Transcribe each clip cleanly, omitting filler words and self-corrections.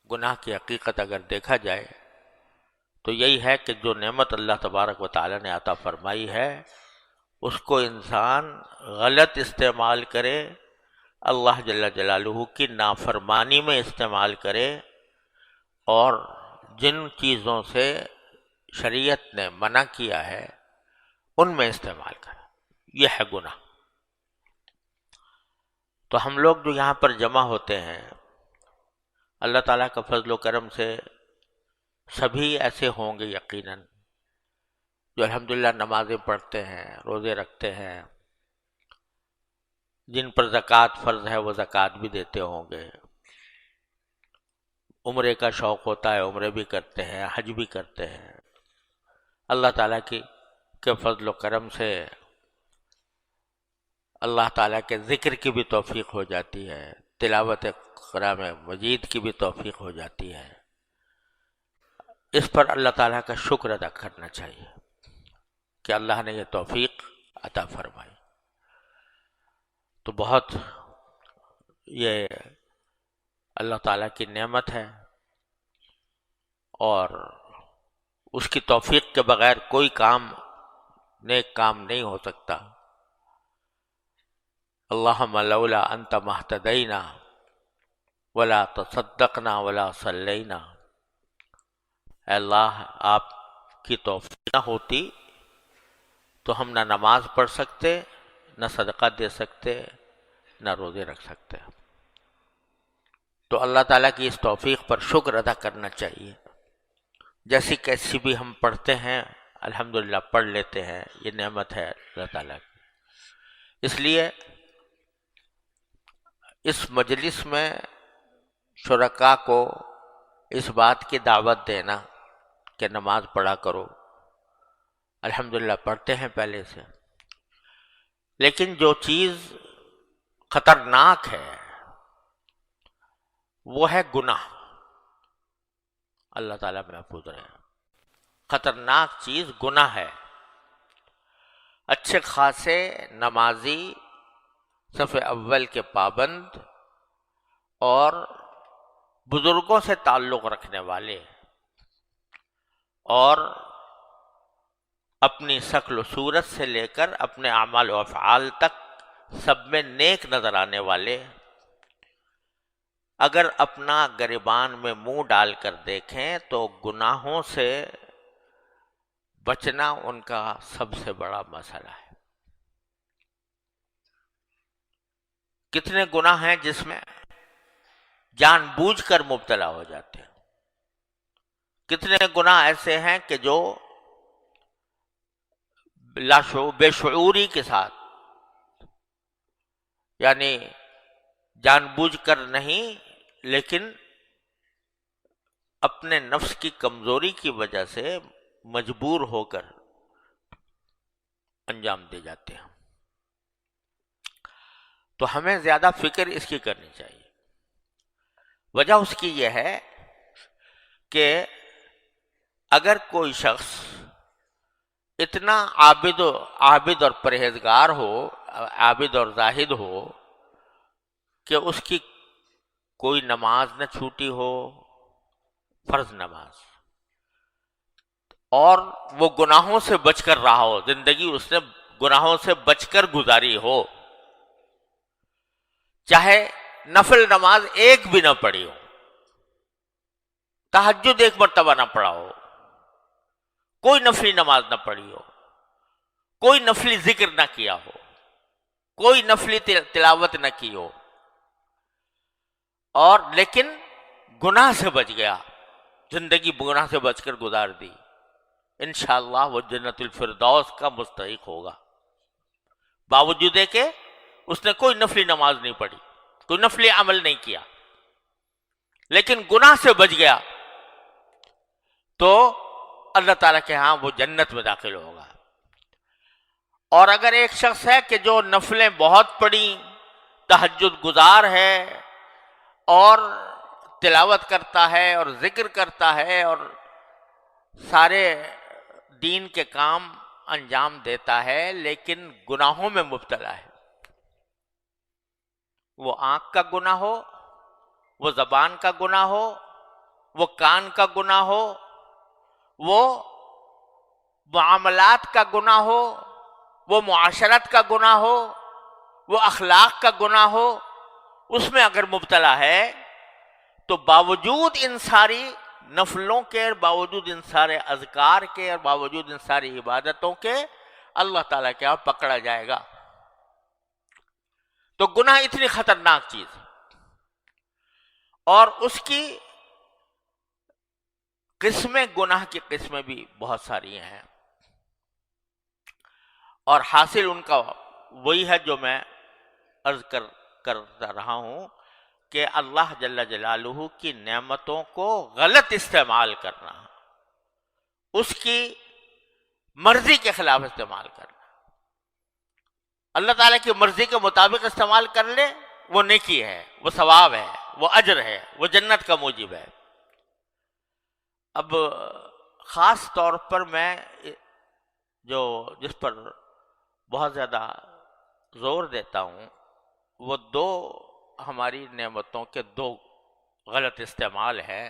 گناہ کی حقیقت اگر دیکھا جائے تو یہی ہے کہ جو نعمت اللہ تبارک و تعالیٰ نے عطا فرمائی ہے اس کو انسان غلط استعمال کرے، اللہ جل جلالہ کی نافرمانی میں استعمال کرے، اور جن چیزوں سے شریعت نے منع کیا ہے ان میں استعمال کرے، یہ ہے گناہ۔ تو ہم لوگ جو یہاں پر جمع ہوتے ہیں، اللہ تعالیٰ کا فضل و کرم سے سبھی ایسے ہوں گے یقیناً جو الحمدللہ نمازیں پڑھتے ہیں، روزے رکھتے ہیں، جن پر زکوٰۃ فرض ہے وہ زکوٰۃ بھی دیتے ہوں گے، عمرے کا شوق ہوتا ہے عمرے بھی کرتے ہیں، حج بھی کرتے ہیں۔ اللہ تعالیٰ کے فضل و کرم سے اللہ تعالیٰ کے ذکر کی بھی توفیق ہو جاتی ہے، تلاوت قرآن مجید کی بھی توفیق ہو جاتی ہے۔ اس پر اللہ تعالیٰ کا شکر ادا کرنا چاہیے کہ اللہ نے یہ توفیق عطا فرمائی۔ تو بہت یہ اللہ تعالیٰ کی نعمت ہے، اور اس کی توفیق کے بغیر کوئی کام نیک کام نہیں ہو سکتا۔ اللہم لولا انت مہتدینا ولا تصدقنا ولا صلینا، اے اللہ آپ کی توفیق نہ ہوتی تو ہم نہ نماز پڑھ سکتے، نہ صدقہ دے سکتے، نہ روزے رکھ سکتے۔ تو اللہ تعالیٰ کی اس توفیق پر شکر ادا کرنا چاہیے۔ جیسی کیسی بھی ہم پڑھتے ہیں الحمدللہ پڑھ لیتے ہیں، یہ نعمت ہے اللہ تعالیٰ کی۔ اس لیے اس مجلس میں شرکاء کو اس بات کی دعوت دینا کہ نماز پڑھا کرو، الحمدللہ پڑھتے ہیں پہلے سے، لیکن جو چیز خطرناک ہے وہ ہے گناہ۔ اللہ تعالیٰ محفوظ رہے، خطرناک چیز گناہ ہے۔ اچھے خاصے نمازی، صف اول کے پابند اور بزرگوں سے تعلق رکھنے والے، اور اپنی شکل و صورت سے لے کر اپنے اعمال و افعال تک سب میں نیک نظر آنے والے، اگر اپنا گریبان میں منہ ڈال کر دیکھیں تو گناہوں سے بچنا ان کا سب سے بڑا مسئلہ ہے۔ کتنے گناہ ہیں جس میں جان بوجھ کر مبتلا ہو جاتے ہیں، کتنے گناہ ایسے ہیں کہ جو بے شعوری کے ساتھ، یعنی جان بوجھ کر نہیں لیکن اپنے نفس کی کمزوری کی وجہ سے مجبور ہو کر انجام دے جاتے ہیں۔ تو ہمیں زیادہ فکر اس کی کرنی چاہیے۔ وجہ اس کی یہ ہے کہ اگر کوئی شخص اتنا عابد اور پرہیزگار ہو، عابد اور زاہد ہو کہ اس کی کوئی نماز نہ چھوٹی ہو، فرض نماز، اور وہ گناہوں سے بچ کر رہا ہو، زندگی اس نے گناہوں سے بچ کر گزاری ہو، چاہے نفل نماز ایک بھی نہ پڑھی ہو، تہجد ایک مرتبہ نہ پڑھا ہو، کوئی نفلی نماز نہ پڑھی ہو، کوئی نفلی ذکر نہ کیا ہو، کوئی نفلی تلاوت نہ کی ہو، اور لیکن گناہ سے بچ گیا، زندگی گناہ سے بچ کر گزار دی، انشاءاللہ وہ جنت الفردوس کا مستحق ہوگا، باوجود ہے کہ اس نے کوئی نفلی نماز نہیں پڑھی، کوئی نفلی عمل نہیں کیا، لیکن گناہ سے بچ گیا تو اللہ تعالیٰ کے ہاں وہ جنت میں داخل ہوگا۔ اور اگر ایک شخص ہے کہ جو نفلیں بہت پڑھی، تہجد گزار ہے اور تلاوت کرتا ہے اور ذکر کرتا ہے اور سارے دین کے کام انجام دیتا ہے، لیکن گناہوں میں مبتلا ہے، وہ آنکھ کا گناہ ہو، وہ زبان کا گناہ ہو، وہ کان کا گناہ ہو، وہ معاملات کا گناہ ہو، وہ معاشرت کا گناہ ہو، وہ اخلاق کا گناہ ہو، اس میں اگر مبتلا ہے تو باوجود ان ساری نفلوں کے، باوجود ان سارے اذکار کے، اور باوجود ان ساری عبادتوں کے، اللہ تعالیٰ کے یہاں پکڑا جائے گا۔ تو گناہ اتنی خطرناک چیز ہے، اور اس کی قسمیں، گناہ کی قسمیں بھی بہت ساری ہیں، اور حاصل ان کا وہی ہے جو میں عرض کرتا رہا ہوں کہ اللہ جل جلالہ کی نعمتوں کو غلط استعمال کرنا، اس کی مرضی کے خلاف استعمال کرنا۔ اللہ تعالیٰ کی مرضی کے مطابق استعمال کر لے، وہ نیکی ہے، وہ ثواب ہے، وہ اجر ہے، وہ جنت کا موجب ہے۔ اب خاص طور پر میں جس پر بہت زیادہ زور دیتا ہوں، وہ دو ہماری نعمتوں کے دو غلط استعمال ہیں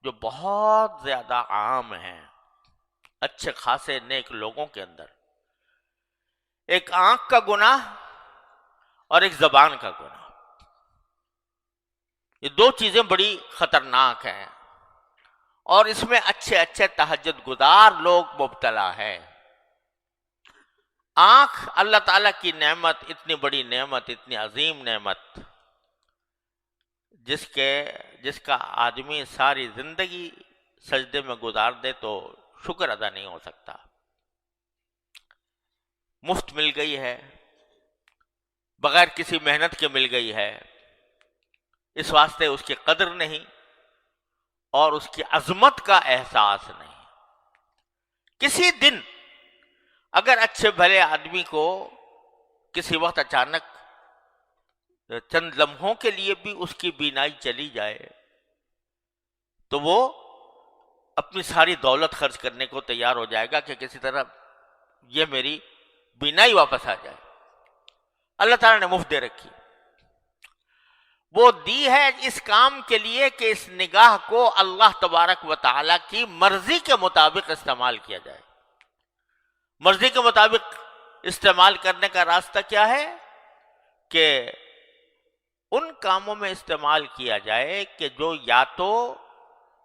جو بہت زیادہ عام ہیں اچھے خاصے نیک لوگوں کے اندر۔ ایک آنکھ کا گناہ اور ایک زبان کا گناہ۔ یہ دو چیزیں بڑی خطرناک ہیں، اور اس میں اچھے اچھے تہجد گزار لوگ مبتلا ہیں۔ آنکھ اللہ تعالیٰ کی نعمت، اتنی بڑی نعمت، اتنی عظیم نعمت، جس کا آدمی ساری زندگی سجدے میں گزار دے تو شکر ادا نہیں ہو سکتا۔ مفت مل گئی ہے، بغیر کسی محنت کے مل گئی ہے، اس واسطے اس کی قدر نہیں اور اس کی عظمت کا احساس نہیں۔ کسی دن اگر اچھے بھلے آدمی کو کسی وقت اچانک چند لمحوں کے لیے بھی اس کی بینائی چلی جائے تو وہ اپنی ساری دولت خرچ کرنے کو تیار ہو جائے گا کہ کسی طرح یہ میری بینائی واپس آ جائے۔ اللہ تعالیٰ نے مفت دے رکھی، وہ دی ہے اس کام کے لیے کہ اس نگاہ کو اللہ تبارک و تعالیٰ کی مرضی کے مطابق استعمال کیا جائے۔ مرضی کے مطابق استعمال کرنے کا راستہ کیا ہے؟ کہ ان کاموں میں استعمال کیا جائے کہ جو یا تو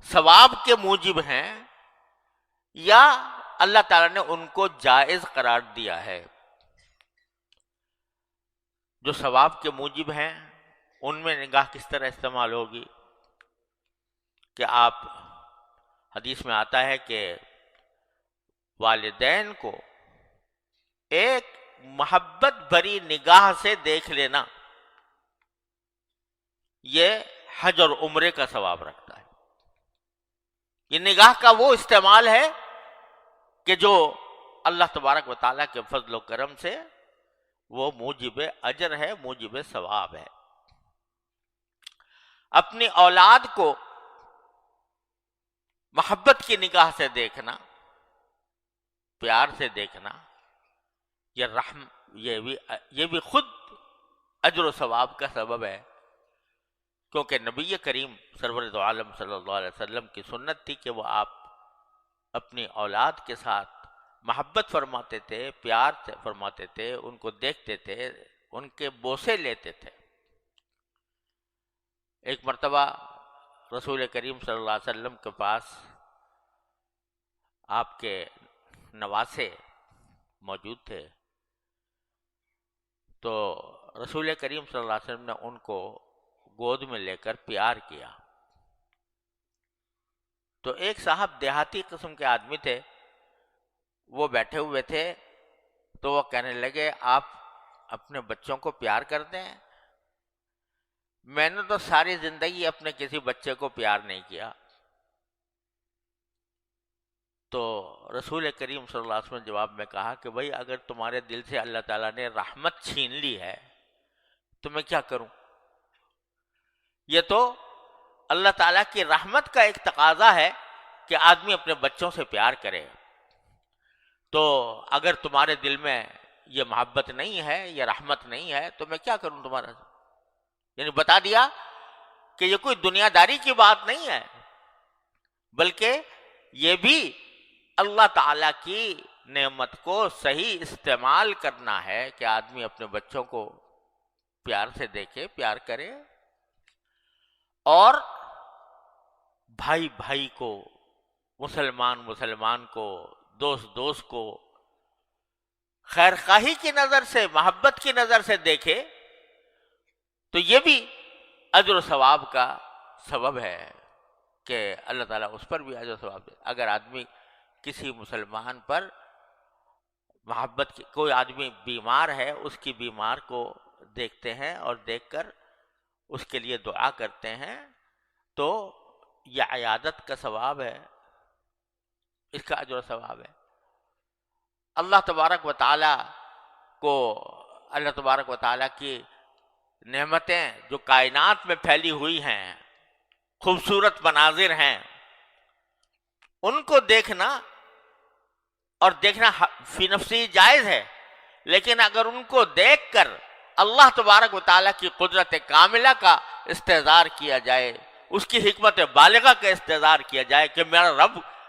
ثواب کے موجب ہیں یا اللہ تعالیٰ نے ان کو جائز قرار دیا ہے۔ جو ثواب کے موجب ہیں ان میں نگاہ کس طرح استعمال ہوگی کہ آپ، حدیث میں آتا ہے کہ والدین کو ایک محبت بھری نگاہ سے دیکھ لینا یہ حج اور عمرے کا ثواب رکھتا ہے۔ یہ نگاہ کا وہ استعمال ہے کہ جو اللہ تبارک و تعالیٰ کے فضل و کرم سے وہ موجب اجر ہے، موجب ثواب ہے۔ اپنی اولاد کو محبت کی نگاہ سے دیکھنا، پیار سے دیکھنا، یہ بھی خود اجر و ثواب کا سبب ہے، کیونکہ نبی کریم سرور دو عالم صلی اللہ علیہ وسلم کی سنت تھی کہ وہ آپ اپنی اولاد کے ساتھ محبت فرماتے تھے، پیار سے فرماتے تھے، ان کو دیکھتے تھے، ان کے بوسے لیتے تھے۔ ایک مرتبہ رسول کریم صلی اللہ علیہ وسلم کے پاس آپ کے نواسے موجود تھے، تو رسول کریم صلی اللہ علیہ وسلم نے ان کو گود میں لے کر پیار کیا۔ تو ایک صاحب دیہاتی قسم کے آدمی تھے، وہ بیٹھے ہوئے تھے، تو وہ کہنے لگے آپ اپنے بچوں کو پیار کرتے ہیں؟ میں نے تو ساری زندگی اپنے کسی بچے کو پیار نہیں کیا۔ تو رسول کریم صلی اللہ علیہ وسلم نے جواب میں کہا کہ بھائی اگر تمہارے دل سے اللہ تعالیٰ نے رحمت چھین لی ہے تو میں کیا کروں؟ یہ تو اللہ تعالیٰ کی رحمت کا ایک تقاضا ہے کہ آدمی اپنے بچوں سے پیار کرے۔ تو اگر تمہارے دل میں یہ محبت نہیں ہے، یہ رحمت نہیں ہے، تو میں کیا کروں تمہارا؟ یعنی بتا دیا کہ یہ کوئی دنیا داری کی بات نہیں ہے، بلکہ یہ بھی اللہ تعالیٰ کی نعمت کو صحیح استعمال کرنا ہے کہ آدمی اپنے بچوں کو پیار سے دیکھے، پیار کرے، اور بھائی بھائی کو، مسلمان مسلمان کو، دوست دوست کو خیر خواہی کی نظر سے، محبت کی نظر سے دیکھے، تو یہ بھی اجر و ثواب کا سبب ہے کہ اللہ تعالیٰ اس پر بھی اجر و ثواب دے۔ اگر آدمی کسی مسلمان پر محبت کی، کوئی آدمی بیمار ہے، اس کی بیمار کو دیکھتے ہیں اور دیکھ کر اس کے لیے دعا کرتے ہیں، تو یہ عیادت کا ثواب ہے، اس کا اجر و ثواب ہے۔ اللہ تبارک و تعالیٰ کو، اللہ تبارک و تعالیٰ کی نعمتیں جو کائنات میں پھیلی ہوئی ہیں، خوبصورت مناظر ہیں، ان کو دیکھنا اور دیکھنا فی نفسی جائز ہے، لیکن اگر ان کو دیکھ کر اللہ تبارک و تعالیٰ کی قدرت کاملہ کا استحضار کیا جائے، اس کی حکمت بالغہ کا استحضار کیا جائے کہ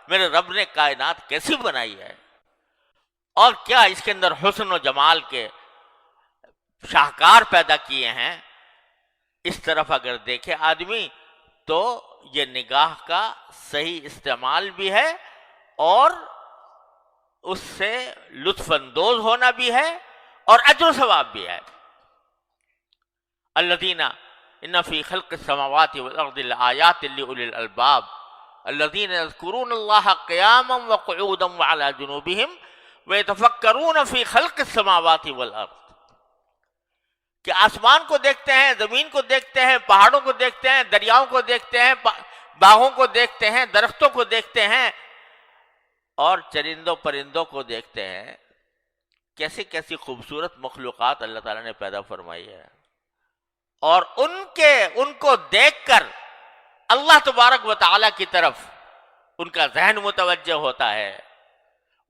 میرے رب نے کائنات کیسی بنائی ہے اور کیا اس کے اندر حسن و جمال کے شاہکار پیدا کیے ہیں، اس طرف اگر دیکھے آدمی تو یہ نگاہ کا صحیح استعمال بھی ہے اور اس سے لطف اندوز ہونا بھی ہے اور اجر و ثواب بھی ہے۔ الذین ان فی خلق السماوات والارض لآیات لأولی الالباب الذین یذکرون اللہ قیاما وقعودا وعلی جنوبہم ویتفکرون فی خلق السماوات والارض، کہ آسمان کو دیکھتے ہیں، زمین کو دیکھتے ہیں، پہاڑوں کو دیکھتے ہیں، دریاؤں کو دیکھتے ہیں، باغوں کو دیکھتے ہیں، درختوں کو دیکھتے ہیں اور چرندوں پرندوں کو دیکھتے ہیں، کیسی کیسی خوبصورت مخلوقات اللہ تعالیٰ نے پیدا فرمائی ہے، اور ان کو دیکھ کر اللہ تبارک و تعالیٰ کی طرف ان کا ذہن متوجہ ہوتا ہے،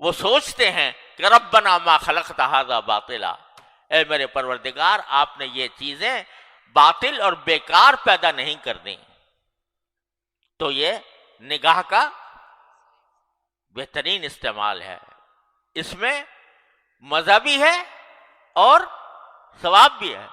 وہ سوچتے ہیں کہ ربنا ما خلقت ھذا باطلا، اے میرے پروردگار آپ نے یہ چیزیں باطل اور بیکار پیدا نہیں کر دیں۔ تو یہ نگاہ کا بہترین استعمال ہے، اس میں مزہ بھی ہے اور ثواب بھی ہے۔